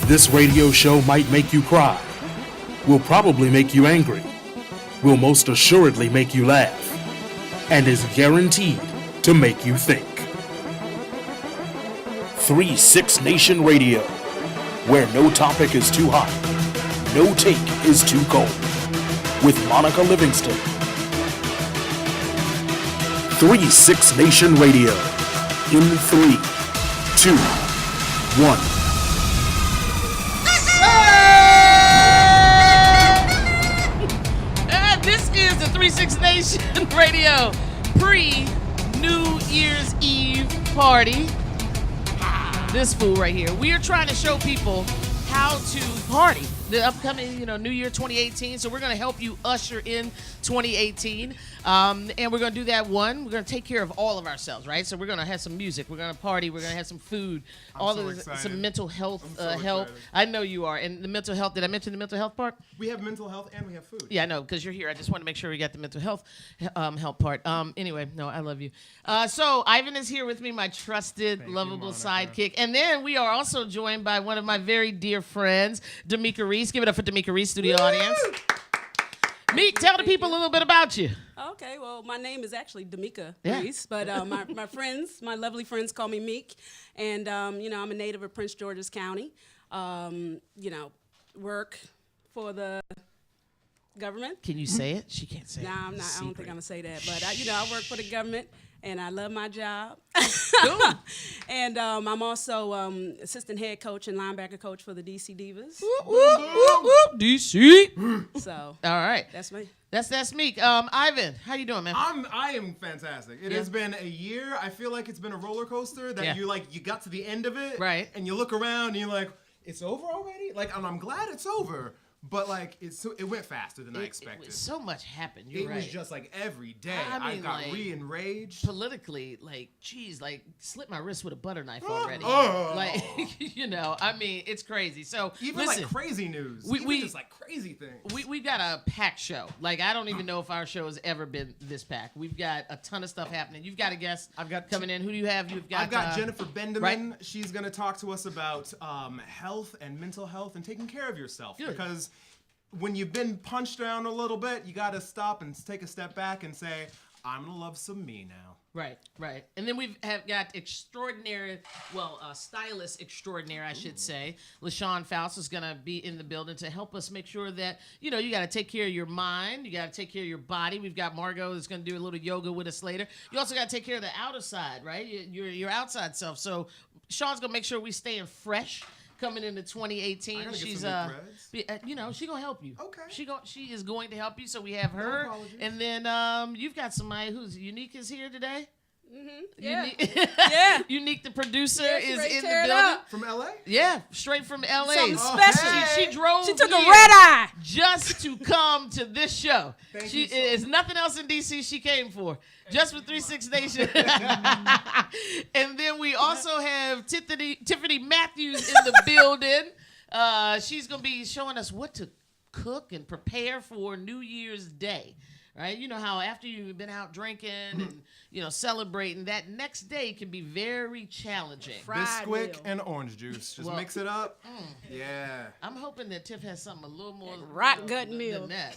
This radio show might make you cry, will probably make you angry, will most assuredly make you laugh, and is guaranteed to make you think. 3-6 Nation Radio, where no topic is too hot, no take is too cold, with Monica Livingston. 3-6 Nation Radio, in 3, 2, 1. This is the 3-6 Nation Radio pre-New Year's Eve party. This fool right here. We are trying to show people how to party. The upcoming, New Year 2018. So we're going to help you usher in 2018. And we're going to do that we're going to take care of all of ourselves, right? So we're going to have some music. We're going to party. We're going to have some food. Some mental health help. I know you are. And the mental health, did I mention the mental health part? We have mental health and we have food. Yeah, I know, because you're here. I just want to make sure we got the mental health help part. Anyway, no, I love you. So Ivan is here with me, my trusted, lovable sidekick. And then we are also joined by one of my very dear friends, D'Amica Reese. Give it up for D'Amica Reese, studio audience. Meek, tell the people a little bit about you. Okay, well, my name is actually D'Amica Reese, but my lovely friends call me Meek, and I'm a native of Prince George's County. Work for the government. Can you say it? She can't say it. Nah, I'm not. I don't think I'm gonna say that, but I work for the government. And I love my job. Cool. And I'm also assistant head coach and linebacker coach for the DC Divas. DC. So, all right, that's me. That's Meek. Ivan, how you doing, man? I am fantastic. It has been a year. I feel like it's been a roller coaster that you got to the end of it, right? And you look around and you're like, it's over already. Like, and I'm glad it's over. But it went faster than I expected. So much happened. You're right. It was just like every day. I got re-enraged. Politically, slit my wrist with a butter knife already. It's crazy. So even listen, like crazy news. We just like crazy things. We got a packed show. Like, I don't even know if our show has ever been this packed. We've got a ton of stuff happening. You've got a guest coming in. Who do you have? I've got Jennifer Bendeman. Right? She's gonna talk to us about health and mental health and taking care of yourself. Good. Because when you've been punched around a little bit, you got to stop and take a step back and say, I'm going to love some me now. Right. And then we've got stylist extraordinaire, I should say. LaShawn Faust is going to be in the building to help us make sure that, you got to take care of your mind. You got to take care of your body. We've got Margot that's going to do a little yoga with us later. You also got to take care of the outer side, right? Your outside self. So Sean's going to make sure we staying fresh. Coming into 2018, she's she gonna help you. Okay. She is going to help you. So we have her, and then you've got somebody who's Unique is here today. Mm-hmm. Yeah. Yeah. Unique, the producer, is in the building. From LA? Yeah, straight from LA. Something special. She drove. She took a here red eye just to come to this show. Thank you so much. There's nothing else in DC she came for. Just for 3-6 Nation. And then we also have Tiffany Matthews in the building. She's going to be showing us what to cook and prepare for New Year's Day. Right? You know how after you've been out drinking and, celebrating, that next day can be very challenging. Bisquick and orange juice. Just mix it up. Yeah. I'm hoping that Tiff has something a little more rock gut meal than that.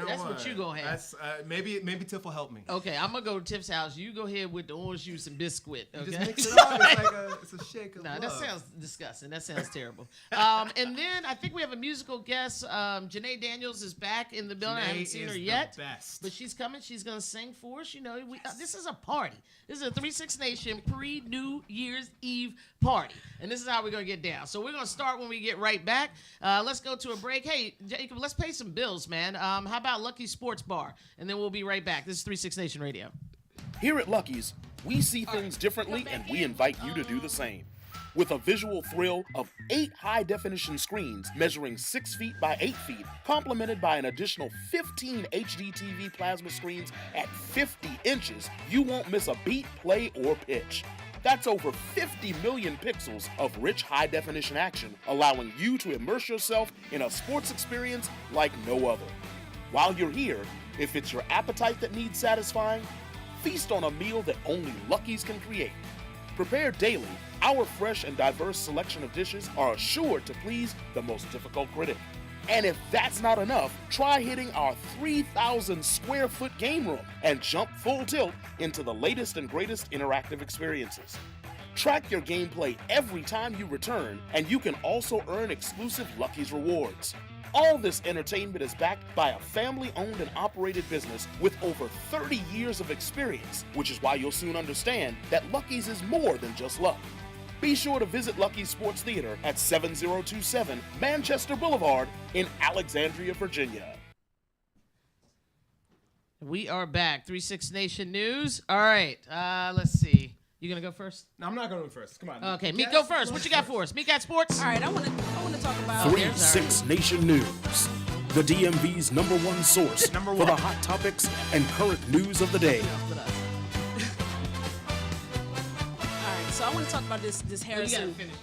That's what you going to have. That's, maybe Tiff will help me. Okay, I'm going to go to Tiff's house. You go ahead with the orange juice and Bisquick. Okay? Just mix it up. It's a shake of love. That sounds disgusting. That sounds terrible. And then I think we have a musical guest. Janae Daniels is back in the building. I haven't seen her yet. Best. But she's coming. She's going to sing for us. This is a party. This is a 3-6 Nation pre-New Year's Eve party. And this is how we're going to get down. So we're going to start when we get right back. Let's go to a break. Hey, Jacob, let's pay some bills, man. How about Lucky Sports Bar? And then we'll be right back. This is 3-6 Nation Radio. Here at Lucky's, we see things differently, and we invite you to do the same. With a visual thrill of 8 high-definition screens measuring 6 feet by 8 feet, complemented by an additional 15 HD TV plasma screens at 50 inches, you won't miss a beat, play, or pitch. That's over 50 million pixels of rich high-definition action, allowing you to immerse yourself in a sports experience like no other. While you're here, if it's your appetite that needs satisfying, feast on a meal that only Lucky's can create. Prepared daily, Our fresh and diverse selection of dishes are assured to please the most difficult critic. And if that's not enough, try hitting our 3,000 square foot game room and jump full tilt into the latest and greatest interactive experiences. Track your gameplay every time you return, and you can also earn exclusive Lucky's rewards. All this entertainment is backed by a family-owned and operated business with over 30 years of experience, which is why you'll soon understand that Lucky's is more than just luck. Be sure to visit Lucky's Sports Theater at 7027 Manchester Boulevard in Alexandria, Virginia. We are back. 3-6 Nation News. All right, let's see. You gonna go first? No, I'm not going first. Come on. Okay, Meek, go first. What you got for us? Meek got sports? All right, I want to talk about 3-6 Nation News, the DMV's #1 source Number for one. the hot topics and current news of the day. With us. All right, so I want to talk about this You gotta Harrison. finish.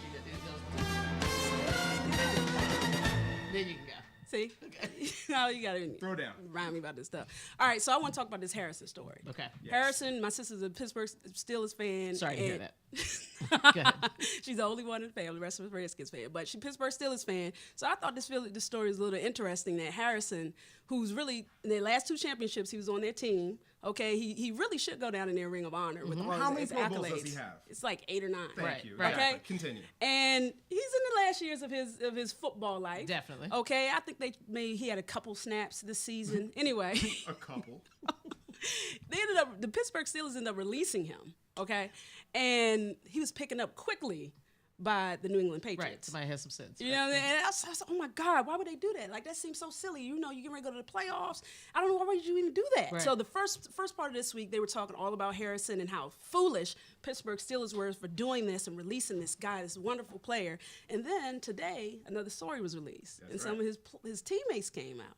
Then you can go. See, no, you gotta Throw down. remind me about this stuff. All right, so I want to talk about this Harrison story. Okay. Yes. Harrison, my sister's a Pittsburgh Steelers fan. Sorry to hear and- that. Go ahead. She's the only one in the family. The rest of us Redskins fan, but she's Pittsburgh Steelers fan. So I thought this story is a little interesting. That Harrison, who's really in their last 2 championships, he was on their team. Okay, he really should go down in their Ring of Honor with all How many his Pro Bowls accolades. does he have? It's like 8 or 9. Thank Right, you. right. Okay. Continue. And he's in the last years of his football life. Definitely. Okay, I think he had a couple snaps this season. Anyway, A couple. the Pittsburgh Steelers ended up releasing him. Okay, and he was picking up quickly by the New England Right. Patriots. Somebody has some sense. You know, and I was like, oh my God, why would they do that? Like, that seems so silly. You know, you get ready to go to the playoffs. I don't know, why would you even do that? Right. So the first part of this week, they were talking all about Harrison and how foolish Pittsburgh Steelers were for doing this and releasing this guy, this wonderful player. And then today, another story was released, and some of his teammates came out.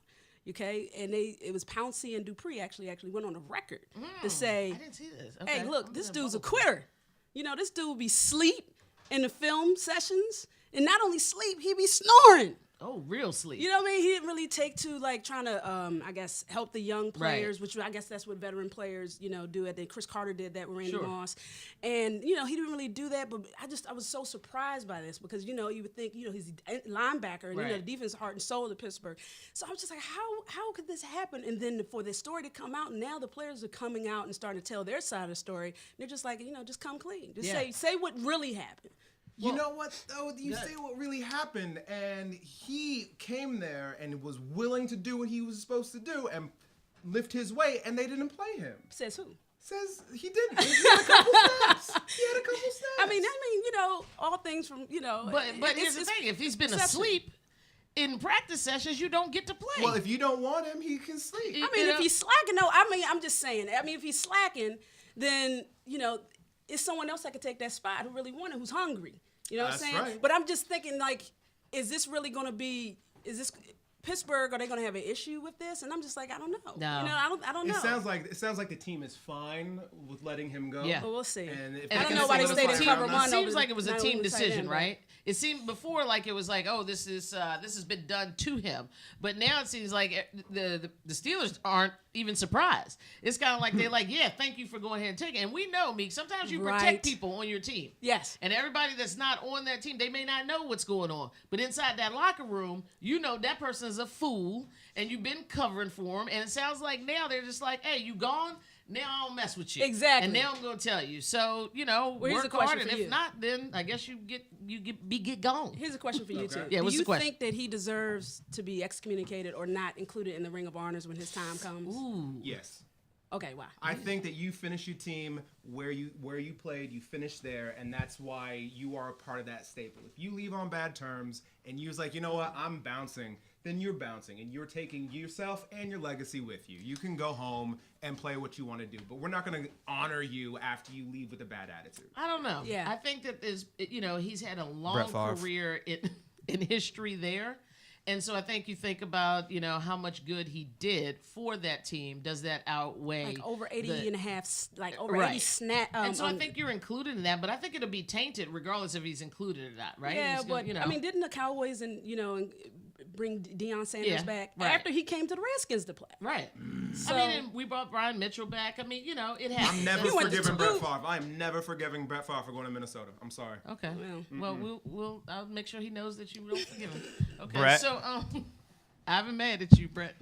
Okay, and it was Pouncey and Dupree actually went on a record to say, I didn't see this. Okay. hey, look, this dude's a quitter. You know, this dude be sleep in the film sessions, and not only sleep, he be snoring. Oh, real sleep. You know what I mean? He didn't really take to like trying to, I guess, help the young players, which I guess that's what veteran players, you know, do. Chris Carter did that with Randy Moss, and you know he didn't really do that. But I was so surprised by this because you know you would think he's a linebacker and you know the defense heart and soul of Pittsburgh. So I was just like, how could this happen? And then for this story to come out, and now the players are coming out and starting to tell their side of the story. They're just like, just come clean, just say what really happened. You know what, though? You say what really happened, and he came there and was willing to do what he was supposed to do and lift his weight, and they didn't play him. Says who? Says he didn't. He had a couple snaps. I mean, all things from, But here's the thing: if he's been asleep in practice sessions, you don't get to play. Well, if you don't want him, he can sleep. I mean, if he's slacking, I'm just saying. I mean, if he's slacking, then, it's someone else that could take that spot who really want it, who's hungry. You know what I'm That's saying? right. But I'm just thinking, like, is this really going to be, Pittsburgh, are they going to have an issue with this? And I'm just like, I don't know. No. I don't know. It sounds like the team is fine with letting him go. Yeah. But we'll see. And if I they don't can know why they solidify stayed in around cover that- one. It seems over like it was a not team over the tight decision, end, right? It seemed before like it was like, oh, this has been done to him. But now it seems like the Steelers aren't even surprised. It's kind of like they're like, yeah, thank you for going ahead and taking it. And we know, Meek, sometimes you protect Right. people on your team. Yes. And everybody that's not on that team, they may not know what's going on. But inside that locker room, you know that person is a fool, and you've been covering for him. And it sounds like now they're just like, hey, you gone? Now I don't mess with you. Exactly. And now I'm going to tell you. So, here's work a question hard. And for if you. not, then I guess you get gone. Here's a question for you, too. Yeah, Do what's you the question? think that he deserves to be excommunicated or not included in the Ring of Honors when his time comes? Ooh. Yes. Okay, why? I think that you finish your team where you played, you finished there, and that's why you are a part of that staple. If you leave on bad terms and you're like, you know what, I'm bouncing, then you're bouncing and you're taking yourself and your legacy with you. You can go home and play what you want to do, but we're not going to honor you after you leave with a bad attitude. I don't know. Yeah. I think that he's had a long Brett Favre. career in history there. And so I think you think about, how much good he did for that team. Does that outweigh Like over 80 and a half, like over Right. 80 snap. And so I think you're included in that, but I think it'll be tainted regardless if he's included or not, right? Yeah, He's gonna, but I mean, didn't the Cowboys and bring Deion Sanders back after he came to the Redskins to play. Right. So, I mean, and we brought Brian Mitchell back. I mean, it happens. I'm never forgiving Brett Favre. I am never forgiving Brett Favre for going to Minnesota. I'm sorry. Okay. Well, I'll make sure he knows that you don't forgive him. Okay. Brett. So, I haven't mad at you, Brett.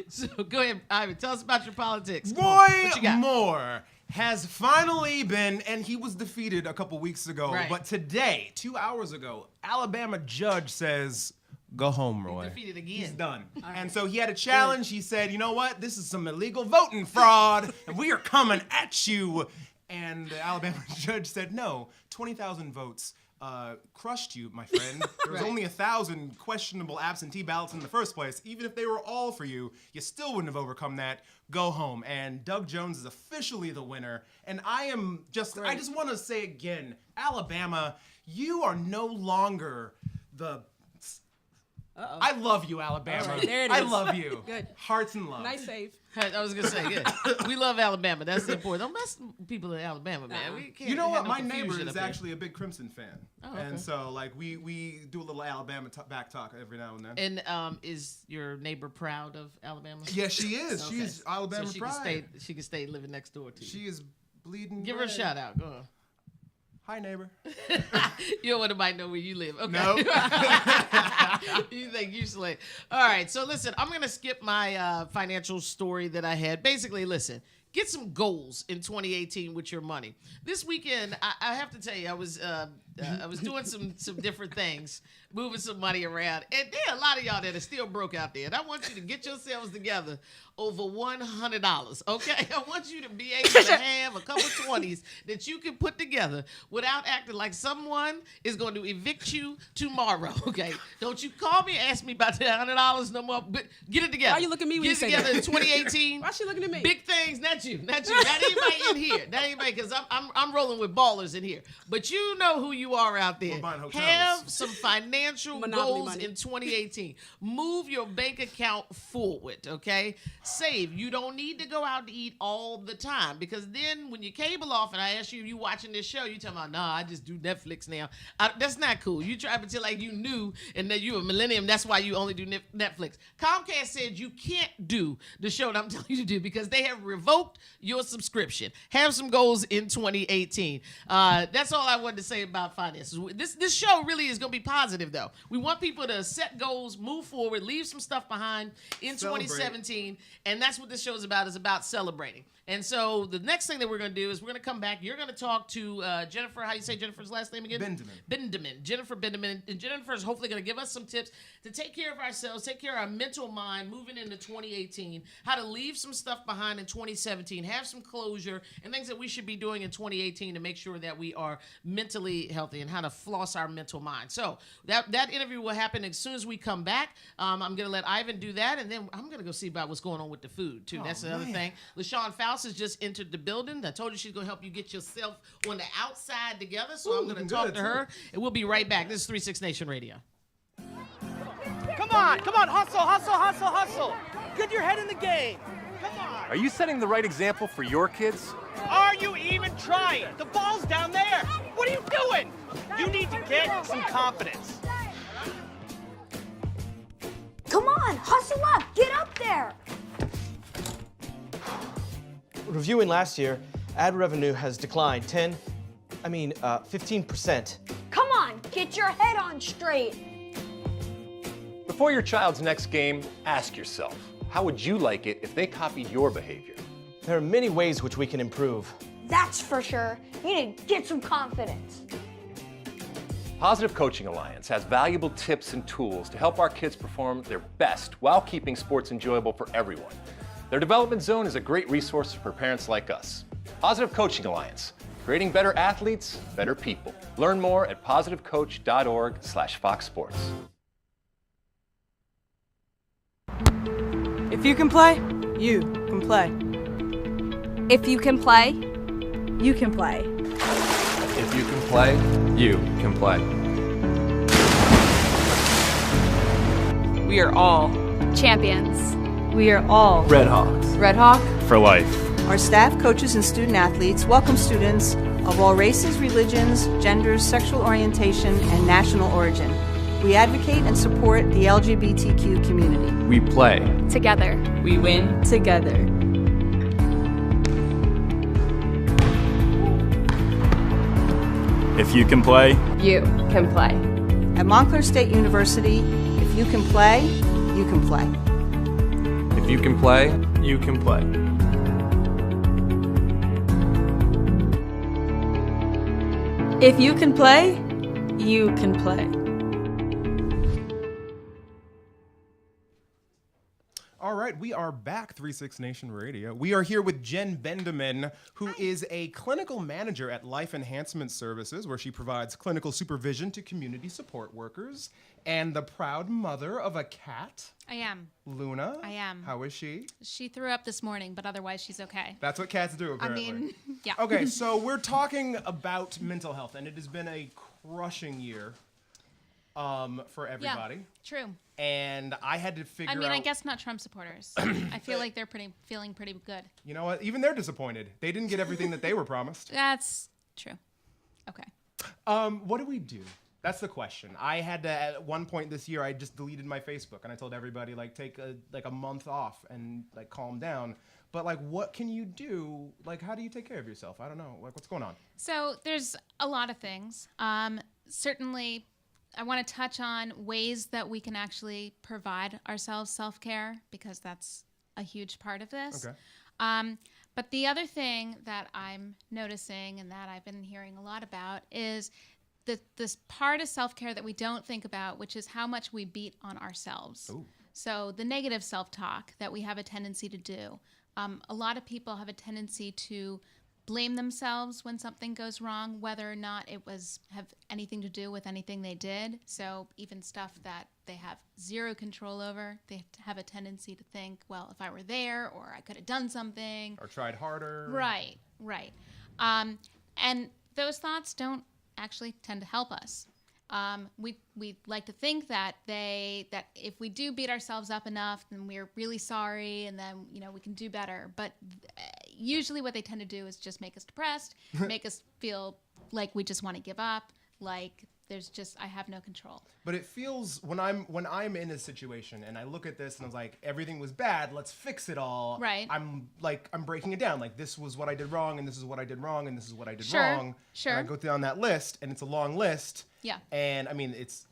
So go ahead, Ivan. Tell us about your politics. Roy Moore has finally been, and he was defeated a couple weeks ago, but today, 2 hours ago, Alabama judge says, go home, Roy. He's defeated again. He's done. And so he had a challenge. He said, you know what? This is some illegal voting fraud, and we are coming at you. And the Alabama judge said, no, 20,000 votes crushed you, my friend. There was only 1,000 questionable absentee ballots in the first place. Even if they were all for you, you still wouldn't have overcome that. Go home. And Doug Jones is officially the winner. And I just want to say again, Alabama, you are no longer the... I love you, Alabama. Right, there it I is. love you. Good. Hearts and love. Nice save. I was gonna say, good. We love Alabama. That's the important. Don't mess with people in Alabama, man. We can't. You know what? No My neighbor is up here. actually a big Crimson fan, and so like we do a little Alabama back talk every now and then. And is your neighbor proud of Alabama? Yes, she is. Okay. She's Alabama so she pride. She can stay living next door to you. She is bleeding. Give red. her a shout out. Go on. Hi, neighbor. You don't want anybody to know where you live. Okay. No. You think you slay. All right. So listen, I'm going to skip my financial story that I had. Basically, listen, get some goals in 2018 with your money. This weekend, I have to tell you, I was doing some different things, moving some money around. And there are a lot of y'all that are still broke out there. And I want you to get yourselves together over $100, okay? I want you to be able to have a couple 20s that you can put together without acting like someone is going to evict you tomorrow, okay? Don't you call me and ask me about the $100 no more. But get it together. Why you looking at me when get you say together that? in 2018. Why she looking at me? Big things, not you, not anybody in here, not anybody, because I'm rolling with ballers in here. But you know who you are out there. We're buying hotels. Have some financial Monopoly goals money. in 2018. Move your bank account forward, okay? Save. You don't need to go out to eat all the time, because then when your cable off and I ask you watching this show, you talking about, nah, I just do Netflix now. That's not cool. You try to pretend like you knew and that you a millennium. That's why you only do Netflix. Comcast said you can't do the show that I'm telling you to do because they have revoked your subscription. Have some goals in 2018. That's all I wanted to say about finances. This show really is going to be positive, though. We want people to set goals, move forward, leave some stuff behind in 2017, and that's what this show is about celebrating. And so the next thing that we're going to do is we're going to come back. You're going to talk to Jennifer. How do you say Jennifer's last name again? Benjamin. Jennifer Benjamin. And Jennifer is hopefully going to give us some tips to take care of ourselves, take care of our mental mind moving into 2018, how to leave some stuff behind in 2017, have some closure, and things that we should be doing in 2018 to make sure that we are mentally healthy and how to floss our mental mind. So that interview will happen as soon as we come back. I'm going to let Ivan do that, and then I'm going to go see about what's going on with the food, too. That's the other thing. LaShawn Faust has just entered the building. I told you she's going to help you get yourself on the outside together, so I'm going to talk to her, and we'll be right back. This is 36 Nation Radio. Come on, hustle, hustle, hustle, hustle. Get your head in the game. Come on. Are you setting the right example for your kids? Are you even trying? The ball's down there. What are you doing? You need to get some confidence. Come on, hustle up, get up there. Reviewing last year, ad revenue has declined 15%. Come on, get your head on straight. Before your child's next game, ask yourself, how would you like it if they copied your behavior? There are many ways which we can improve. That's for sure. You need to get some confidence. Positive Coaching Alliance has valuable tips and tools to help our kids perform their best while keeping sports enjoyable for everyone. Their development zone is a great resource for parents like us. Positive Coaching Alliance, creating better athletes, better people. Learn more at positivecoach.org/Fox Sports. If you can play, you can play. If you can play, you can play. If you can play, you can play. We are all champions. We are all Red Hawks. Red Hawk For life. Our staff, coaches, and student athletes welcome students of all races, religions, genders, sexual orientation, and national origin. We advocate and support the LGBTQ community. We play. Together. We win together. If you can play, You can play. At Montclair State University, if you can play, you can play. If you can play, you can play. If you can play, you can play. All right, we are back, 3-6 Nation Radio. We are here with Jen Bendeman, who is a clinical manager at Life Enhancement Services, where she provides clinical supervision to community support workers, and the proud mother of a cat. I am. Luna. I am. How is she? She threw up this morning, but otherwise she's okay. That's what cats do, apparently. I mean, yeah. Okay, so we're talking about mental health, and it has been a crushing year for everybody. Yeah, true. And I had to figure out... I guess not Trump supporters. I feel like they're feeling pretty good. You know what? Even they're disappointed. They didn't get everything that they were promised. That's true. Okay. What do we do? That's the question. I had to, at one point this year, I just deleted my Facebook, and I told everybody, like, take a month off and, like, calm down. But, like, what can you do? Like, how do you take care of yourself? I don't know. Like, what's going on? So there's a lot of things. Certainly... I want to touch on ways that we can actually provide ourselves self-care, because that's a huge part of this. Okay. But the other thing that I'm noticing and that I've been hearing a lot about is this part of self-care that we don't think about, which is how much we beat on ourselves. Ooh. So the negative self-talk that we have a tendency to do. A lot of people have a tendency to blame themselves when something goes wrong, whether or not it have anything to do with anything they did. So even stuff that they have zero control over, they have a tendency to think, well, if I were there, or I could have done something. Or tried harder. Right. And those thoughts don't actually tend to help us. We like to think that if we do beat ourselves up enough, then we're really sorry, and then we can do better. But usually, what they tend to do is just make us depressed, make us feel like we just want to give up, like I have no control. But it feels when I'm in a situation and I look at this and I was like, everything was bad, let's fix it all. Right. I'm breaking it down. Like, this was what I did wrong, and this is what I did wrong, and this is what I did Sure, wrong. sure. And I go down that list, and it's a long list. Yeah. And I mean, it's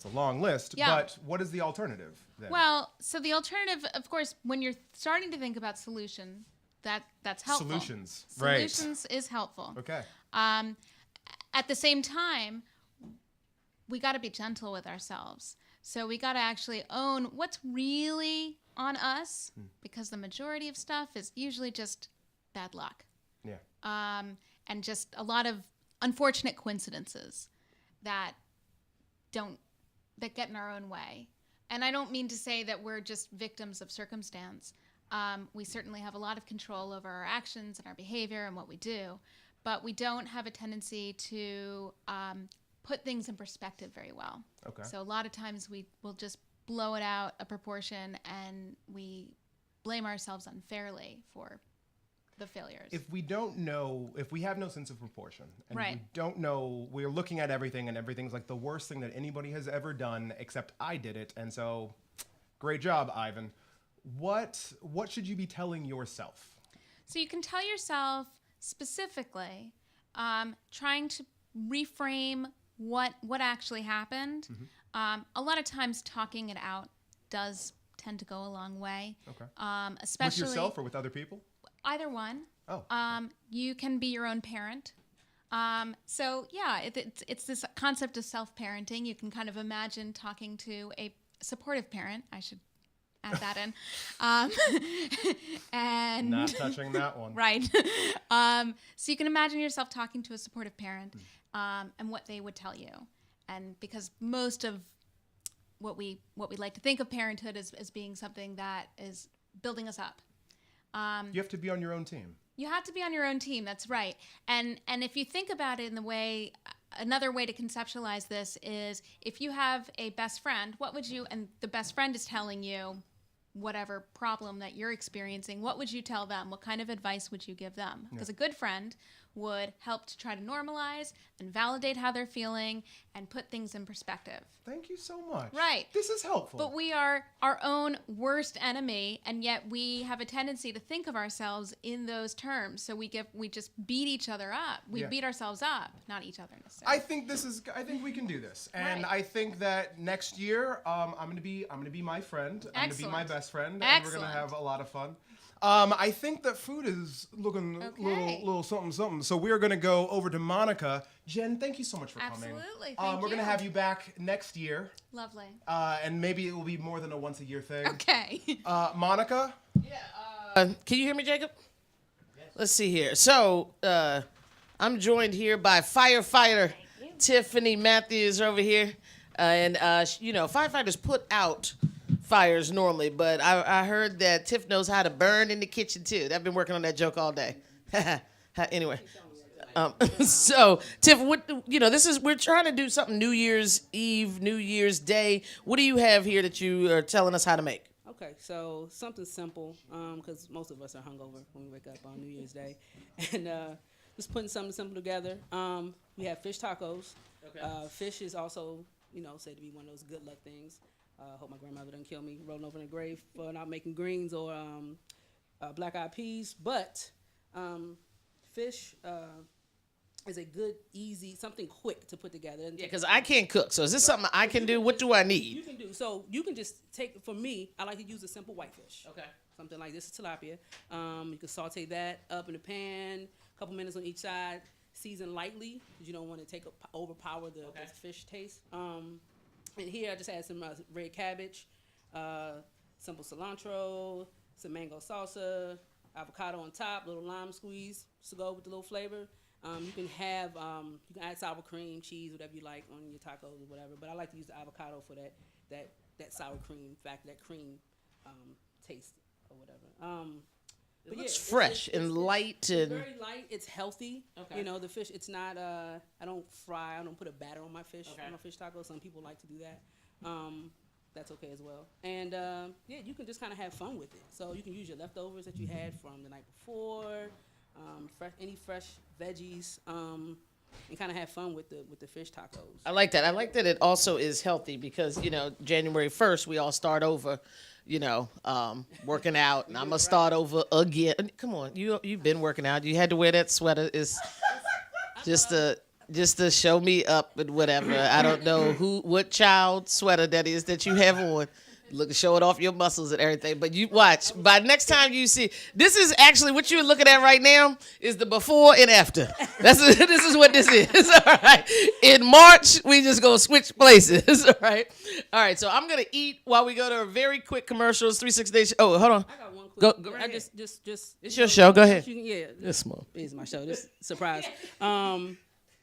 a long list. Yeah. But what is the alternative then? Well, so the alternative, of course, when you're starting to think about solution, that's helpful. Solutions. Right. Solutions is helpful. Okay. At the same time, we got to be gentle with ourselves. So we got to actually own what's really on us, because the majority of stuff is usually just bad luck. Yeah. And just a lot of unfortunate coincidences that get in our own way. And I don't mean to say that we're just victims of circumstance. We certainly have a lot of control over our actions and our behavior and what we do, but we don't have a tendency to put things in perspective very well. Okay. So a lot of times we will just blow it out of proportion, and we blame ourselves unfairly for the failures. If we have no sense of proportion, and Right. we don't know, we're looking at everything, and everything's like the worst thing that anybody has ever done, except I did it, and so, great job, Ivan. What should you be telling yourself? So you can tell yourself specifically, trying to reframe what actually happened. Mm-hmm. A lot of times talking it out does tend to go a long way. Okay. Especially with yourself or with other people? Either one. Oh. You can be your own parent. So yeah, it's this concept of self-parenting. You can kind of imagine talking to a supportive parent. I should add that in. And not touching that one. Right. So you can imagine yourself talking to a supportive parent, and what they would tell you. And because most of what we like to think of parenthood as being something that is building us up. You have to be on your own team. You have to be on your own team. That's right. And if you think about it in the way, another way to conceptualize this is, if you have a best friend, and the best friend is telling you whatever problem that you're experiencing, what would you tell them? What kind of advice would you give them? Because a good friend would help to try to normalize and validate how they're feeling and put things in perspective. Thank you so much. Right. This is helpful. But we are our own worst enemy, and yet we have a tendency to think of ourselves in those terms. So we just beat each other up. We beat ourselves up, not each other necessarily. I think we can do this, and Right. I think that next year I'm gonna be my friend. I'm gonna be my best friend, and we're gonna have a lot of fun. I think that food is looking a little something. So we are gonna go over to Monica. Jen, thank you so much for coming. Absolutely. Thank we're gonna have you back next year. Lovely. And maybe it will be more than a once a year thing. Okay. Monica? Can you hear me, Jacob? Yes. Let's see here. So I'm joined here by firefighter Tiffany Matthews over here. Firefighters put out fires normally, but I heard that Tiff knows how to burn in the kitchen too. I've been working on that joke all day. Anyway. So Tiff, we're trying to do something New Year's Eve, New Year's Day. What do you have here that you are telling us how to make? Okay, so something simple, because most of us are hungover when we wake up on New Year's Day, and just putting something simple together. We have fish tacos. Okay. Fish is also, said to be one of those good luck things. Hope my grandmother doesn't kill me rolling over in the grave for not making greens or black-eyed peas, but fish is a good, easy, something quick to put together. Yeah, because I can't cook. So is this something I can do? What do I need? You can do. So you can just take, for me, I like to use a simple whitefish. Okay. Something like this is tilapia. You can saute that up in the pan, a couple minutes on each side. Season lightly, because you don't want to overpower the fish taste. And here I just had some red cabbage, simple cilantro, some mango salsa, avocado on top, little lime squeeze to go with the little flavor. You can add sour cream, cheese, whatever you like on your tacos or whatever. But I like to use the avocado for that sour cream that cream taste or whatever. It looks fresh and light. It's very light. It's healthy. Okay. The fish, it's not, I don't fry. I don't put a batter on my fish, on a fish taco. Some people like to do that. That's okay as well. And, you can just kind of have fun with it. So you can use your leftovers that you had from the night before, any fresh veggies, and kind of have fun with the fish tacos. I like that. I like that it also is healthy because, January 1st, we all start over. Working out, and I'm gonna start over again. Come on, you've been working out. You had to wear that sweater. Is just to show me up and whatever. I don't know what child sweater that is that you have on. Look, showing off your muscles and everything. But you watch. By next time you see, this is actually what you're looking at right now is the before and after. This is what this is. All right. In March, we just gonna switch places. All right. All right. So I'm gonna eat while we go to a very quick commercials. 3-6 days. Oh, hold on. I got one quick. Go right ahead. Just. It's your show. Go ahead. It's small. It is my show. This surprise.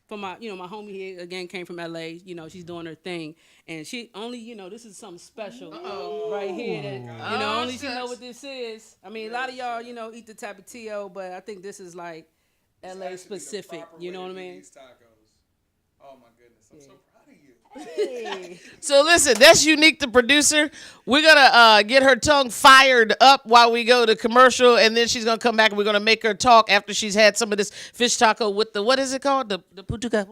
For my homie here again came from LA. She's doing her thing, and she only, this is something special right here. That, only she know what this is. I mean, a lot of y'all, eat the tapatio, but I think this is like LA specific. You know what I mean? These tacos. Oh my goodness, I'm so proud of you. Hey. So listen, that's Unique, the producer. We're gonna get her tongue fired up while we go to commercial, and then she's gonna come back and we're gonna make her talk after she's had some of this fish taco with the, what is it called? The putuca?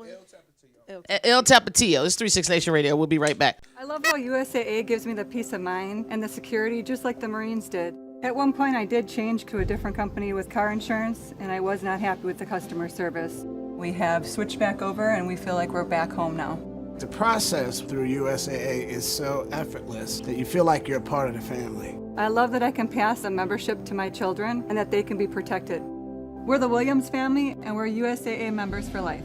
El Tapatio. It's 3-6 Nation Radio. We'll be right back. I love how USAA gives me the peace of mind and the security just like the Marines did. At one point I did change to a different company with car insurance, and I was not happy with the customer service. We have switched back over and we feel like we're back home now. The process through USAA is so effortless that you feel like you're a part of the family. I love that I can pass a membership to my children and that they can be protected. We're the Williams family and we're USAA members for life.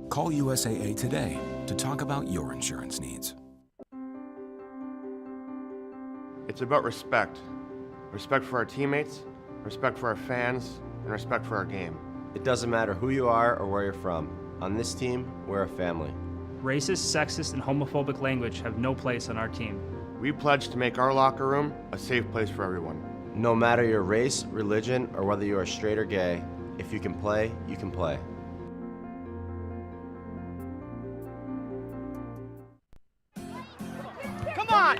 Call USAA today to talk about your insurance needs. It's about respect. Respect for our teammates, respect for our fans, and respect for our game. It doesn't matter who you are or where you're from. On this team, we're a family. Racist, sexist, and homophobic language have no place on our team. We pledge to make our locker room a safe place for everyone. No matter your race, religion, or whether you are straight or gay, if you can play, you can play.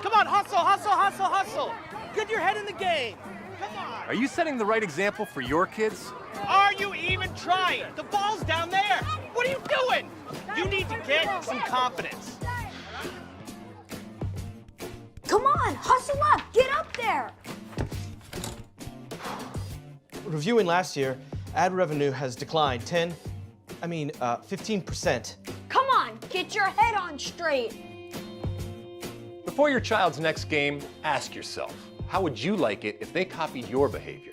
Come on, hustle, hustle, hustle, hustle. Get your head in the game. Come on. Are you setting the right example for your kids? Are you even trying? The ball's down there. What are you doing? You need to get some confidence. Come on, hustle up, get up there. Reviewing last year, ad revenue has declined 15%. Come on, get your head on straight. Before your child's next game, ask yourself, how would you like it if they copied your behavior?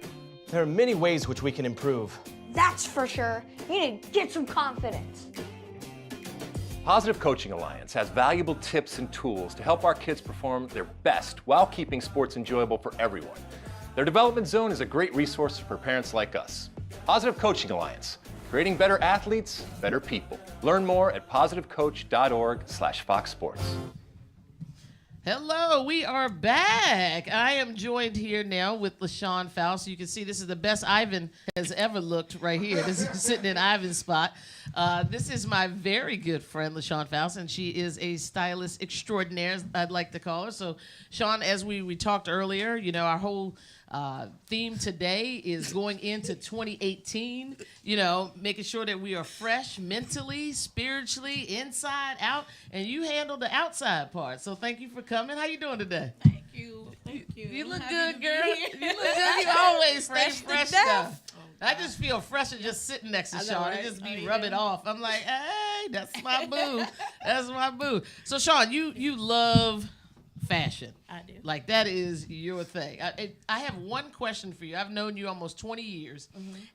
There are many ways which we can improve. That's for sure. You need to get some confidence. Positive Coaching Alliance has valuable tips and tools to help our kids perform their best while keeping sports enjoyable for everyone. Their development zone is a great resource for parents like us. Positive Coaching Alliance, creating better athletes, better people. Learn more at positivecoach.org/Fox Sports. Hello, we are back. I am joined here now with LaShawn Faust. You can see this is the best Ivan has ever looked right here. This is sitting in Ivan's spot. This is my very good friend, LaShawn Faust, and she is a stylist extraordinaire, I'd like to call her. So, Sean, as we talked earlier, you know, our whole theme today is going into 2018, you know, making sure that we are fresh mentally, spiritually, inside, out, and you handle the outside part. So thank you for coming. How you doing today? Thank you. You look good, girl. You look good. You always stay fresh stuff. I just feel fresher just sitting next to Sean. Right? It just be rubbing off. I'm like, hey, that's my boo. That's my boo. So, Sean, you love fashion. I do. Like, that is your thing. I have one question for you. I've known you almost 20 years,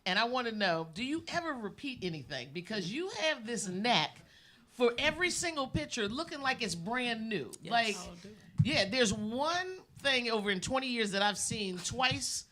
and I want to know, do you ever repeat anything? Because you have this knack for every single picture looking like it's brand new. Yes. Like, yeah, there's one thing over in 20 years that I've seen twice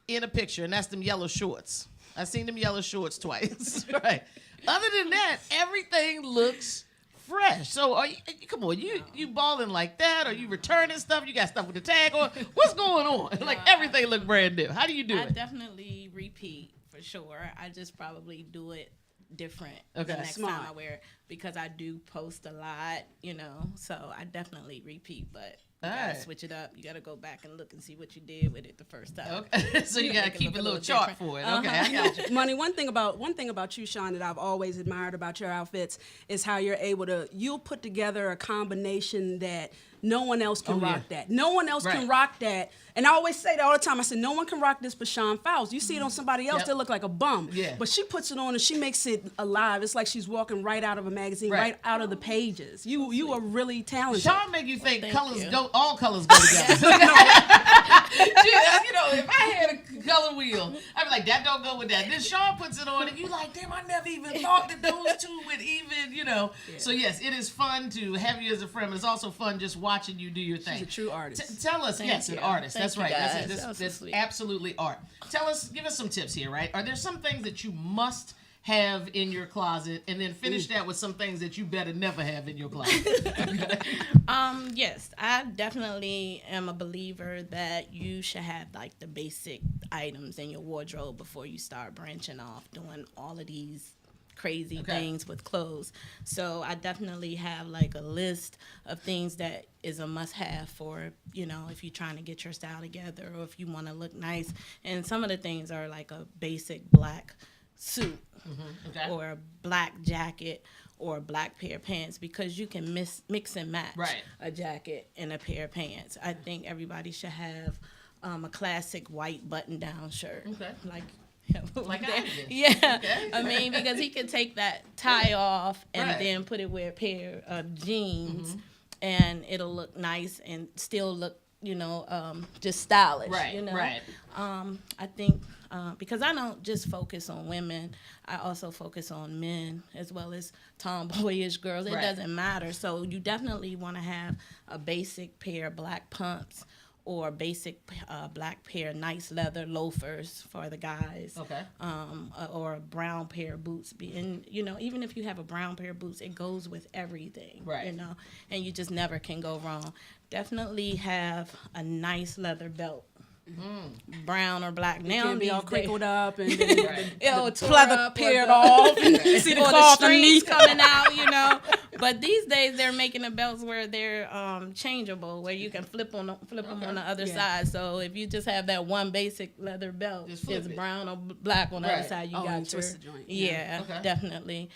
in a picture, and that's them yellow shorts. I've seen them yellow shorts twice. Right. Other than that, everything looks fresh. So are you, come on, you balling like that? Are you returning stuff? You got stuff with the tag on? What's going on? Like, everything look brand new. How do you do it? I definitely repeat for sure. I just probably do it different the next time I wear it because I do post a lot, you know, so I definitely repeat, but you gotta switch it up. You gotta go back and look and see what you did with it the first time. Okay. So you gotta keep a little chart for it. Okay, I got you. Money, one thing about you, Sean, that I've always admired about your outfits is how you'll put together a combination that no one else can rock that. No one else can rock that. And I always say that all the time. I said, no one can rock this but Sean Faust. You see it on somebody else, they look like a bum. Yeah. But she puts it on and she makes it alive. It's like she's walking right out of a magazine, right out of the pages. You are really talented. Sean make you think all colors go together. You know, if I had a color wheel, I'd be like, that don't go with that. Then Sean puts it on and you like, damn, I never even thought that those two would even, you know. Yeah. So yes, it is fun to have you as a friend, but it's also fun just watching you do your thing. She's a true artist. Tell us, Thank you. an artist. That's right. That's absolutely art. Give us some tips here, right? Are there some things that you must have in your closet, and then finish that with some things that you better never have in your closet? Yes, I definitely am a believer that you should have like the basic items in your wardrobe before you start branching off doing all of these crazy things with clothes. So I definitely have like a list of things that is a must-have for, you know, if you're trying to get your style together or if you want to look nice. And some of the things are like a basic black suit or a black jacket or a black pair of pants, because you can mix and match a jacket and a pair of pants. I think everybody should have a classic white button-down shirt. Like I mean, because he can take that tie off and then put it with a pair of jeans and it'll look nice and still look, you know, just stylish, you know? I think because I don't just focus on women, I also focus on men as well as tomboyish girls. It doesn't matter. So you definitely want to have a basic pair of black pumps or a basic black pair of nice leather loafers for the guys, or a brown pair of boots. And, you know, even if you have a brown pair of boots, it goes with everything, you know, and you just never can go wrong. Definitely have a nice leather belt brown or black. Now Can't be all these days- crinkled up and then It'll the tore pleather up or peeled the- off. And you see the or cloth strings underneath. coming out, you know. But these days they're making the belts where they're changeable, where you can flip them on the other side. So if you just have that one basic leather belt, Just flip it's it. brown or black on the other Right. side. You Oh, got and your twist the joint. yeah, Okay. definitely.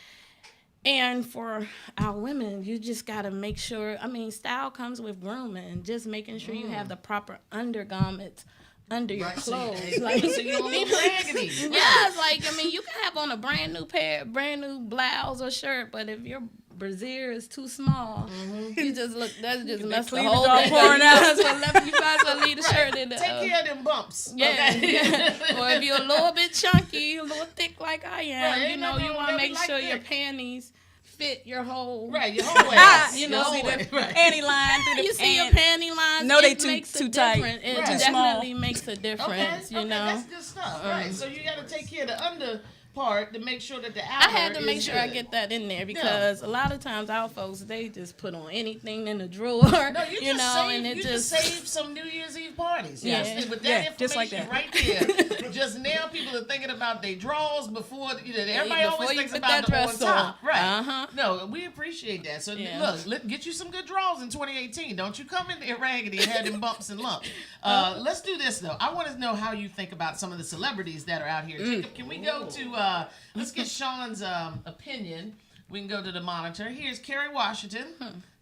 And for our women, you just got to make sure. I mean, style comes with grooming. Just making sure you have the proper undergarments under your clothes. So you don't look raggedy. Yeah, it's like, I mean, you can have on a brand new blouse or shirt, but if your brassiere is too small, you just look. That's just mess the cleavage whole all thing. pouring You out. might as well leave the shirt in the. Take care of them bumps. Yeah. Okay? Or if you're a little bit chunky, a little thick like I am, Right, you ain't know, nothing you wrong want to with make that. sure We like your that. panties fit your whole. Right, your whole ass. You Your know, whole see the ass. Right. Panty line through the you see your pant. panty lines. No, they it too- makes a too tight. difference. It Right. Too definitely small. makes a difference. You know. That's good stuff. Right. So you got to take care of the under part to make sure that the I outer had to make is sure I good. get that in there because a lot of times our folks they just put on anything in the drawer, No, you you just know, save, and it you just save some New Year's Eve parties. Yeah. Yes, with that Yeah, information just like that. right there. Just now, people are thinking about their drawers before. Everybody before always you thinks put about that the on dress top, on. right? Uh-huh. No, we appreciate that. So Yeah. look, get you some good draws in 2018. Don't you come in there raggedy and have them bumps and lumps. Let's do this though. I want to know how you think about some of the celebrities that are out here. Jacob, can we go to? Let's get Sean's opinion. We can go to the monitor. Here's Kerry Washington.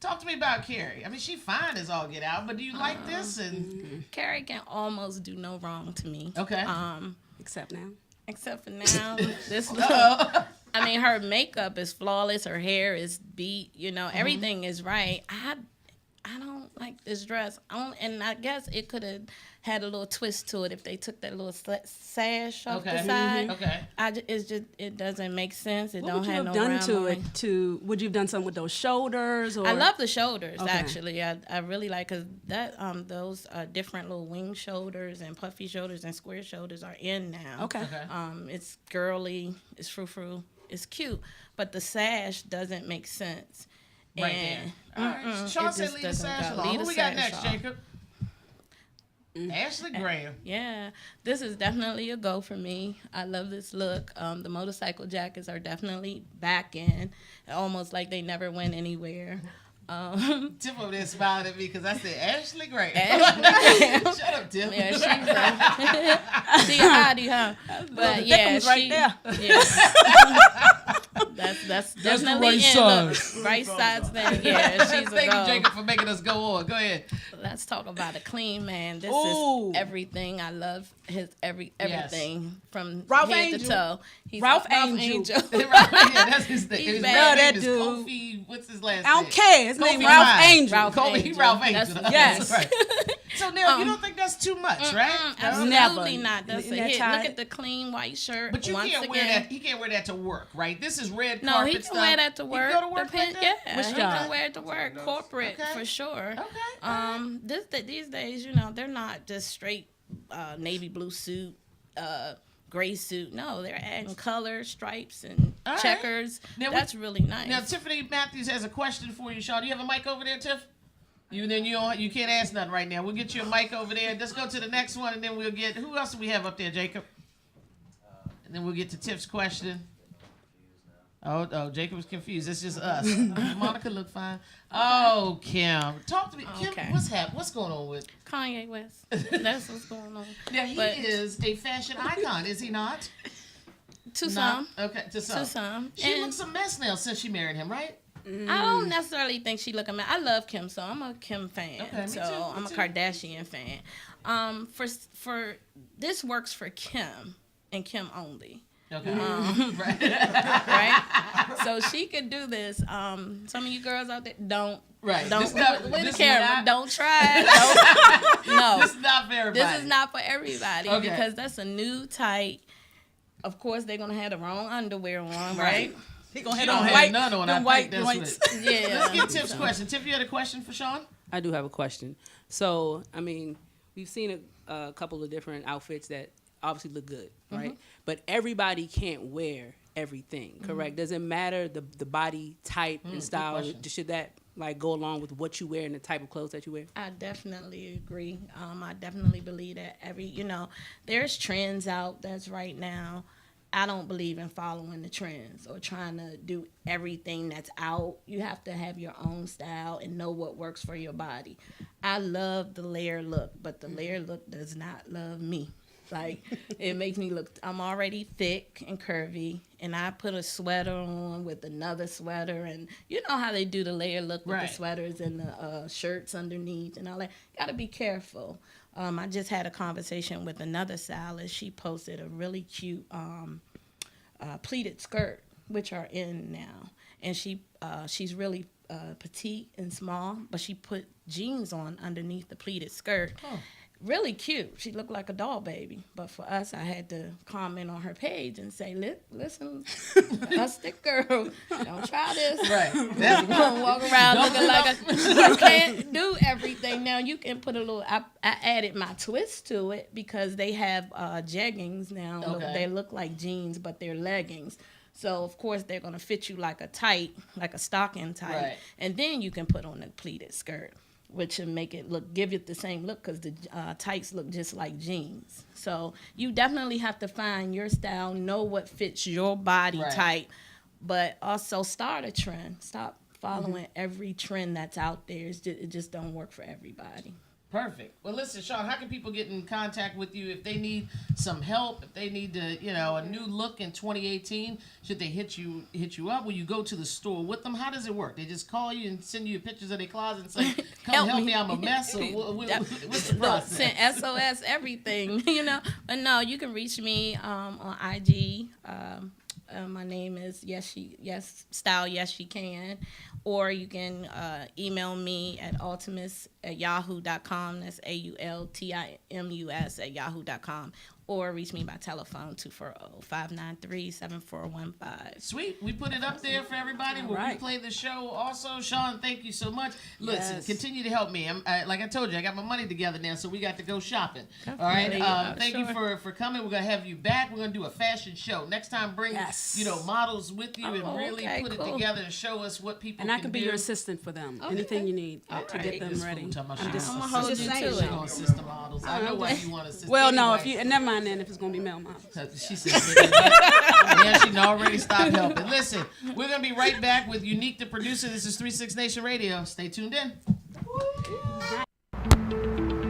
Talk to me about Kerry. I mean, she fine as all get out, but do you like this? And Carrie can almost do no wrong to me. Okay. Except now. Except for now, this look. I mean, her makeup is flawless. Her hair is beat. You know, everything is right. I don't like this dress. And I guess it could have had a little twist to it if they took that little sash off the side. Okay. It doesn't make sense. It What don't would you have have no done round to line. it? Would you have done something with those shoulders? Or? I love the shoulders Okay. actually. I really like because that those different little wing shoulders and puffy shoulders and square shoulders are in now. Okay. It's girly. It's frou-frou. It's cute, but the sash doesn't make sense. right And, there. All right. Sean it said just leave the doesn't sash go. alone. Leave Who the we got sash next, off. Jacob? Ashley Graham. Yeah, this is definitely a go for me. I love this look. The motorcycle jackets are definitely back in, almost like they never went anywhere. Tiff over there smiling at me because I said Ashley Graham. Shut up, Tiff. Yeah, she's she a hottie, huh? But yeah, Thickums right she, there. Yeah. that's the definitely right in. size. Look, right size thing. Yeah, she's a Thank go. you, Jacob, for making us go on. Go ahead. Let's talk about a clean man. This Ooh. is everything. I love his everything from Ralph head Angel. to toe. He's Ralph a Angel. Right, yeah, that's his thing. He's His bad. name That is dude. Kofi. What's his last name? I don't care. His name Kofi Ralph Mine. Angel. Ralph Kofi Angel. Ralph Angel. That's- Yes. Right. So now you don't think that's too much, right? Absolutely Never. not. That's a Isn't that hit. tight? Look at the clean white shirt. But you once can't again. wear that. He can't wear that to work, right? This is red No, carpet he can stuff. wear that to He work. can go to work like that? Yeah, Which he job? can wear it to work. Corporate Okay. for sure. Okay. These days, you know, they're not just straight navy blue suit, gray suit. No, they're adding color, stripes, and All right. checkers. Now That's really nice. Now Tiffany Matthews has a question for you, Sean. Do you have a mic over there, Tiff? You can't ask nothing right now. We'll get you a mic over there. Let's go to the next one, and then we'll get who else do we have up there, Jacob? And then we'll get to Tiff's question. Oh, Jacob was confused. It's just us. Monica looked fine. Oh, Kim, talk to me. Kim, Okay. what's going on with Kanye West. That's what's going on. Now he But is a fashion icon, is he not? to Not- some. Okay, to some. To some. She And- looks a mess now since she married him, right? I don't necessarily think she looking mad. I love Kim, so I'm a Kim fan. Okay, me so too, me I'm a too. Kardashian fan. For this works for Kim and Kim only. Okay. Right. Right. So she could do this. Some of you girls out there don't. Right. Don't This not- with the this camera. not- Don't try. Don't, no. This is not for everybody. This is not for everybody Okay. because that's a new type. Of course, they're gonna have the wrong underwear on, right? He gonna She have don't them have white, none on. them I white think that's joints. what. Yeah. Let's get Tiff's question. Tiff, you had a question for Sean? I do have a question. So, I mean, we've seen a couple of different outfits that obviously look good, right? But everybody can't wear everything, correct? Does it matter the body type and style? question. Should that like go along with what you wear and the type of clothes that you wear? I definitely agree. I definitely believe that there's trends out that's right now. I don't believe in following the trends or trying to do everything that's out. You have to have your own style and know what works for your body. I love the layer look, but the layer look does not love me. Like, it makes me look, I'm already thick and curvy, and I put a sweater on with another sweater, and you know how they do the layer look with the sweaters and the shirts underneath and all that. Got to be careful. I just had a conversation with another stylist. She posted a really cute pleated skirt, which are in now, and she's really petite and small, but she put jeans on underneath the pleated skirt. Oh. Really cute. She looked like a doll baby. But for us, I had to comment on her page and say, listen, rustic girl, don't try this. Right. You're going to walk around looking like you can't do everything. Now, you can put a little, I added my twist to it because they have jeggings now. Okay. They look like jeans, but they're leggings. So, of course, they're going to fit you like a stocking tight. Right. And then you can put on the pleated skirt, which will make it give it the same look because the tights look just like jeans. So you definitely have to find your style, know what fits your body type, but also start a trend. Stop following every trend that's out there. It just don't work for everybody. Perfect. Well, listen, Sean, how can people get in contact with you if they need some help, if they need to, a new look in 2018? Should they hit you up? Will you go to the store with them? How does it work? They just call you and send you pictures of their closet and say, come help me, I'm a mess? Or what's the process? Send SOS, everything, But no, you can reach me on IG. My name is Style Yes She Can. Or you can email me at ultimus@yahoo.com. That's AULTIMUS@yahoo.com. Or reach me by telephone 240-593-7415. Sweet. We put it up there for everybody when we play the show. Also, Sean, thank you so much. Listen, continue to help me. Like I told you, I got my money together now, so we got to go shopping. Definitely. All right. Thank you for coming. We're gonna have you back. We're gonna do a fashion show next time. Bring models with you and really put it together and show us what people and can do. I can be your assistant for them. Anything you need to get them ready. I'm gonna hold you to it. Assist the models. I know why you want to assist. Well, no, if you never mind then if it's gonna be male models. She said, yeah, she already stopped helping. Listen, we're gonna be right back with Unique the producer. This is 36 Nation Radio. Stay tuned in.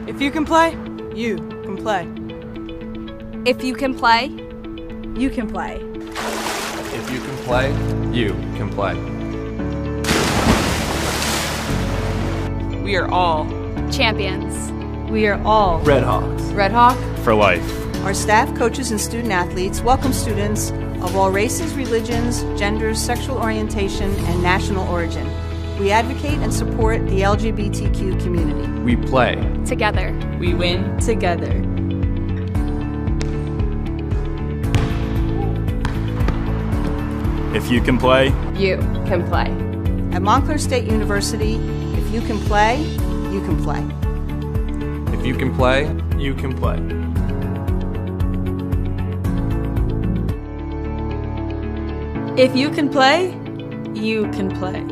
If you can play, you can play. If you can play, You can play. If you can play, you can play. We are all champions. We are all Red Hawks. Red Hawk For life. Our staff, coaches, and student athletes welcome students of all races, religions, genders, sexual orientation, and national origin. We advocate and support the LGBTQ community. We play Together. We win together. If you can play, You can play. At Montclair State University, if you can play, you can play. if you can play, you can play. If you can play, you can play.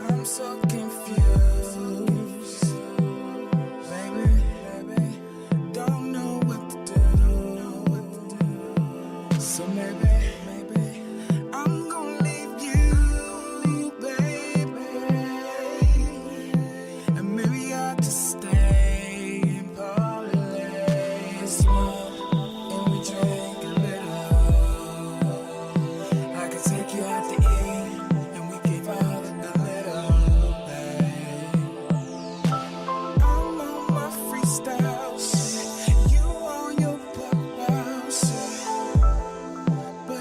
I'm so confused, baby. Don't know what to do. So maybe I'm gonna leave you, baby. And maybe I'll just stay in Portland. Smoke and we drink a little. I can take you out to eat. But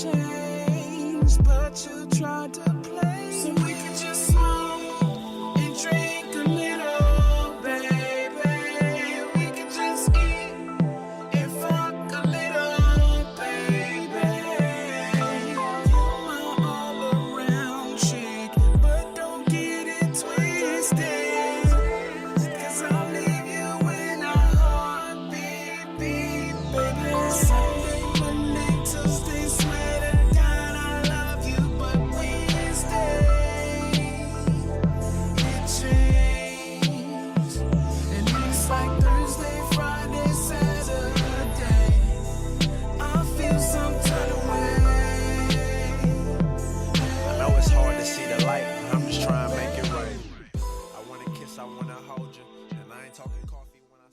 change, but you tried to play. So we could just smoke and drink a little, baby. We could just eat and fuck a little, baby. You're my all-around chick, but don't get it twisted, 'cause I'll leave you in a heartbeat, baby. Sunday, Monday, Tuesday, swear to God I love you, but Wednesday it changed, and it's like Thursday, Friday, Saturday. I feel some kind of way. I know it's hard to see the light, but I'm just trying to make it right. I wanna kiss, I wanna hold you, and I ain't talking coffee when I...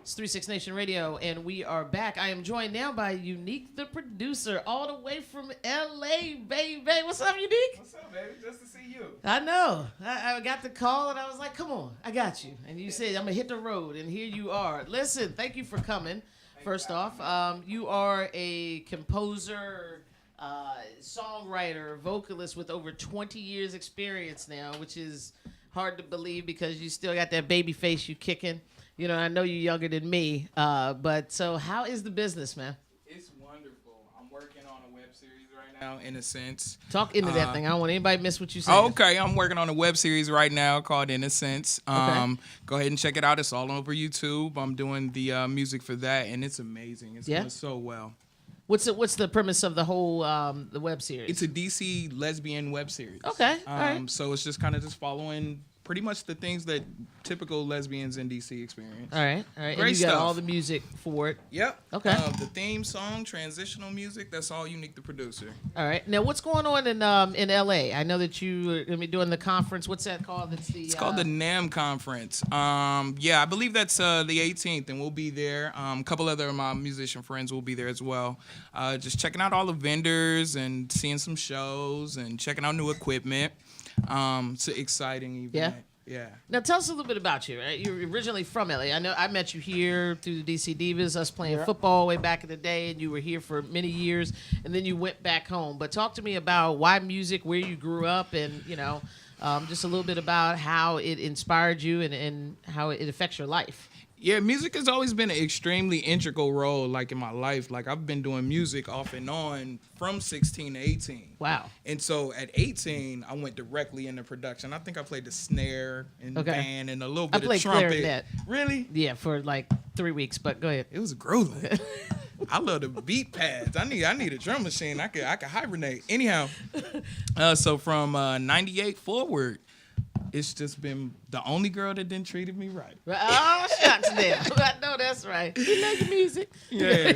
It's 36 Nation Radio, and we are back. I am joined now by Unique, the producer, all the way from LA, baby. What's up, Unique? What's up, baby? Just to see you. I know. I got the call, and I was like, come on, I got you. And you said, I'm going to hit the road, and here you are. Listen, thank you for coming, first off. You are a composer, songwriter, vocalist with over 20 years experience now, which is hard to believe because you still got that baby face you kicking. You know, I know you're younger than me, but so how is the business, man? It's wonderful. I'm working on a web series right now, in a sense. Talk into that thing. I don't want anybody to miss what you say. Okay, I'm working on a web series right now called Innocence. Okay. Go ahead and check it out. It's all over YouTube. I'm doing the music for that, and it's amazing. It's going so well. What's the premise of the whole the web series? It's a DC lesbian web series. Okay, all right. So it's just kind of just following pretty much the things that typical lesbians in DC experience. All right. Great and you stuff. got all the music for it. Yep. Okay. The theme song, transitional music, that's all Unique, the producer. All right. Now, what's going on in LA? I know that you are going to be doing the conference. What's that called? It's called the NAMM Conference. I believe that's the 18th, and we'll be there. A couple other of my musician friends will be there as well. Just checking out all the vendors and seeing some shows and checking out new equipment. It's an exciting event. Yeah. Now tell us a little bit about you. Right? You're originally from LA. I know I met you here through the DC Divas, us playing football way back in the day, and you were here for many years, and then you went back home. But talk to me about why music, where you grew up, and just a little bit about how it inspired you and how it affects your life. Yeah, music has always been an extremely integral role, like, in my life. Like, I've been doing music off and on from 16 to 18. Wow. And so at 18, I went directly into production. I think I played the snare and band and a little bit of trumpet. I played clarinet. Really? Yeah, for like 3 weeks, but go ahead. It was grueling. I love the beat pads. I need a drum machine. I could hibernate. Anyhow, so from 98 forward, it's just been the only girl that didn't treated me right. Oh, shucks, damn. I know that's right. You love your music. Yeah.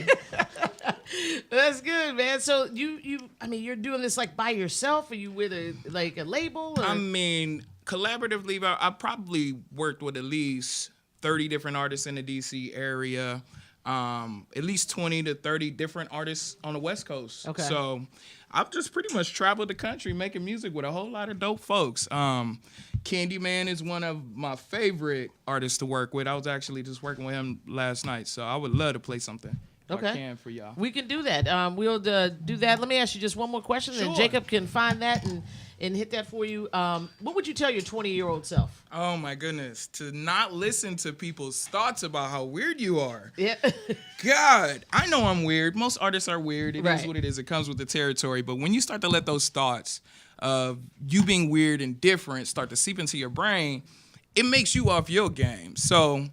That's good, man. So you're doing this like by yourself? Are you with a label? Or? I mean, collaboratively, I probably worked with at least 30 different artists in the DC area. At least 20 to 30 different artists on the West Coast. Okay. So I've just pretty much traveled the country making music with a whole lot of dope folks. Candyman is one of my favorite artists to work with. I was actually just working with him last night, so I would love to play something if I can for y'all. We can do that. We'll do that. Let me ask you just one more question, and Jacob can find that and hit that for you. What would you tell your 20-year-old self? Oh, my goodness. To not listen to people's thoughts about how weird you are. Yeah. God, I know I'm weird. Most artists are weird. It is Right. what it is. It comes with the territory. But when you start to let those thoughts of you being weird and different start to seep into your brain, it makes you off your game. So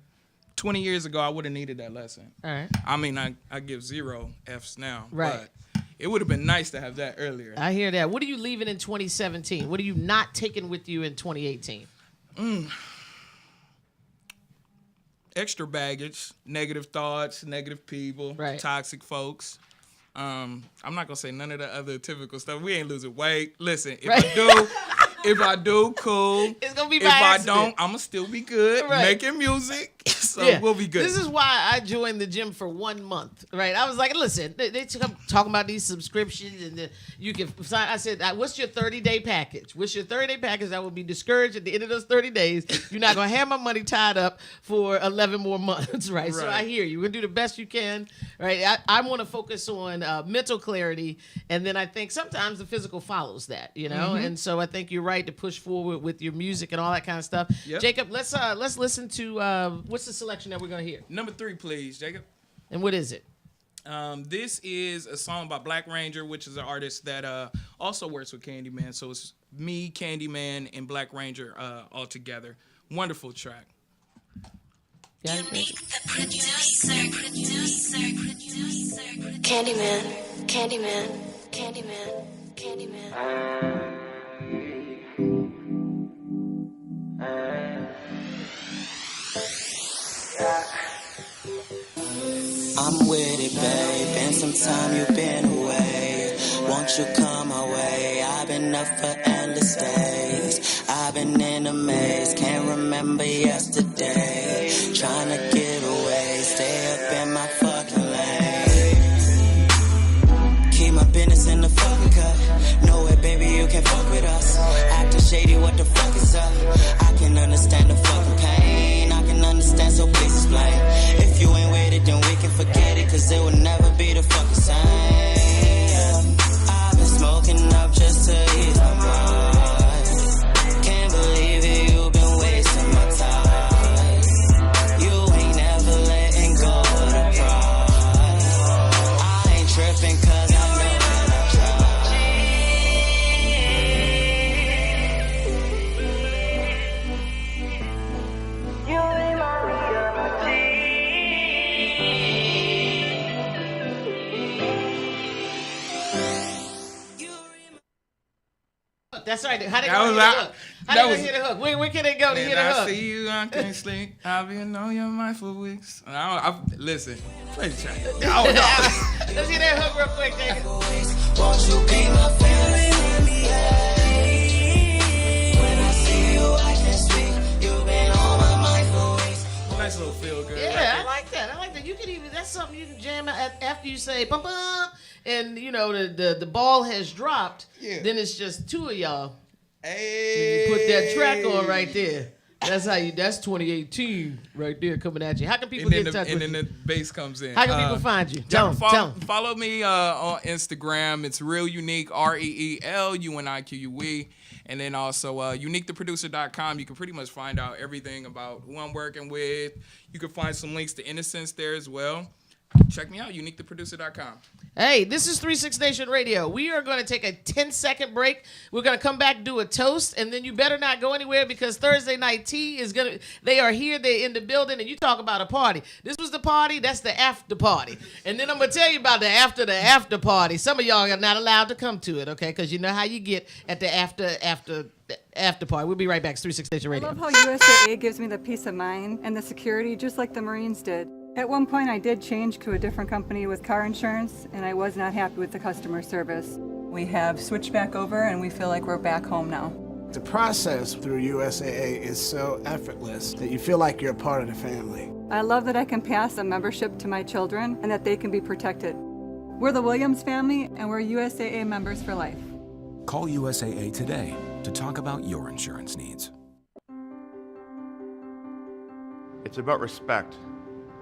20 years ago, I would have needed that lesson. All right. I mean, I give 0 Fs now. Right. But it would have been nice to have that earlier. I hear that. What are you leaving in 2017? What are you not taking with you in 2018? Extra baggage, negative thoughts, negative people, toxic folks. I'm not gonna say none of the other typical stuff. We ain't losing weight. Listen, if I do, cool. It's gonna be If by I accident. don't, I'ma still be good Right. making music. So we'll be good. This is why I joined the gym for 1 month, right? I was like, listen, they talking about these subscriptions and you can sign. I said, what's your 30-day package? What's your 30-day package? I will be discouraged at the end of those 30 days. You're not going to have my money tied up for 11 more months, right? So I hear you. We're going to do the best you can, right? I want to focus on mental clarity, and then I think sometimes the physical follows that, you know? Mm-hmm. And so I think you're right to push forward with your music and all that kind of stuff. Yep. Jacob, let's listen to what's the selection that we're gonna hear? Number 3, please, Jacob. And what is it? This is a song by Black Ranger, which is an artist that also works with Candyman. So it's me, Candyman, and Black Ranger all together. Wonderful track. Candyman, Candyman, Candyman, Candyman. I'm with it, babe. Been some time you've been away. Won't you come my way? I've been up for endless days. I've been in a maze. Can't remember yesterday. Trying to get away. Stay up in my fucking lane. Keep my business in the fucking cut. No way, baby, you can fuck with us. Acting shady, what the fuck is up? I can understand the fucking pain. I can understand, so please explain. If you ain't with it, then we can forget it, cause it will never be the fucking same. I've been smoking up just to ease my mind. Can't believe it, you've been wasting my time. You ain't never letting go of the pride. I ain't tripping cause I know that I tried. You remind me of my That's right. How they gonna hit the hook? How they gonna hit the hook? Where can they go to hit the hook? I see you, I can't sleep. I've been on your mind for weeks. Listen, play the track. Let's hear that hook real quick, Jacob. Won't you be my family? When I see you, I can't speak. You've been on my mind for weeks. Nice little feel good. Yeah, I like that. You can even, that's something you can jam out after you say bum bum, and you know the ball has dropped. Yeah. Then it's just two of y'all. Hey. You put that track on right there. That's that's 2018 right there coming at you. How can people get in touch with you? And then the bass comes in. How can people find you? Follow me on Instagram. It's Real Unique, REELUNIQUE. And then also uniquetheproducer.com. You can pretty much find out everything about who I'm working with. You can find some links to Innocence there as well. Check me out, uniquetheproducer.com. Hey, this is 36 Nation Radio. We are going to take a 10-second break. We're going to come back, do a toast, and then you better not go anywhere because Thursday Night Tea is going to, they are here, they're in the building, and you talk about a party. This was the party, that's the after party. And then I'm going to tell you about the after party. Some of y'all are not allowed to come to it, okay, because you know how you get at the after party. We'll be right back. It's 36 Nation Radio. I love how USAA gives me the peace of mind and the security just like the Marines did. At one point, I did change to a different company with car insurance, and I was not happy with the customer service. We have switched back over, and we feel like we're back home now. The process through USAA is so effortless that you feel like you're a part of the family. I love that I can pass a membership to my children and that they can be protected. We're the Williams family, and we're USAA members for life. Call USAA today to talk about your insurance needs. It's about respect.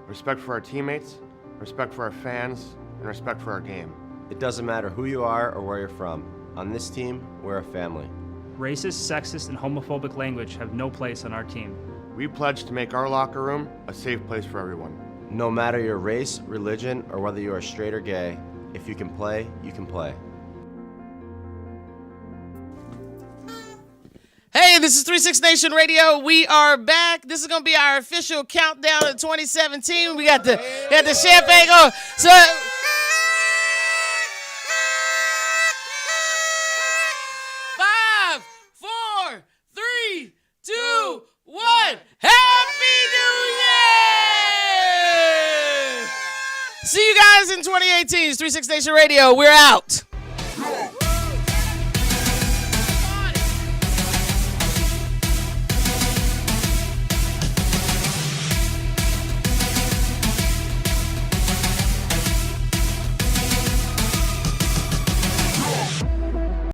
Respect for our teammates, respect for our fans, and respect for our game. It doesn't matter who you are or where you're from. On this team, we're a family. Racist, sexist, and homophobic language have no place on our team. We pledge to make our locker room a safe place for everyone. No matter your race, religion, or whether you are straight or gay, if you can play, you can play. Hey, this is 36 Nation Radio. We are back. This is going to be our official countdown to 2017. We got the champagne going. So, 5, 4, 3, 2, 1. Happy New Year! See you guys in 2018. It's 36 Nation Radio. We're out.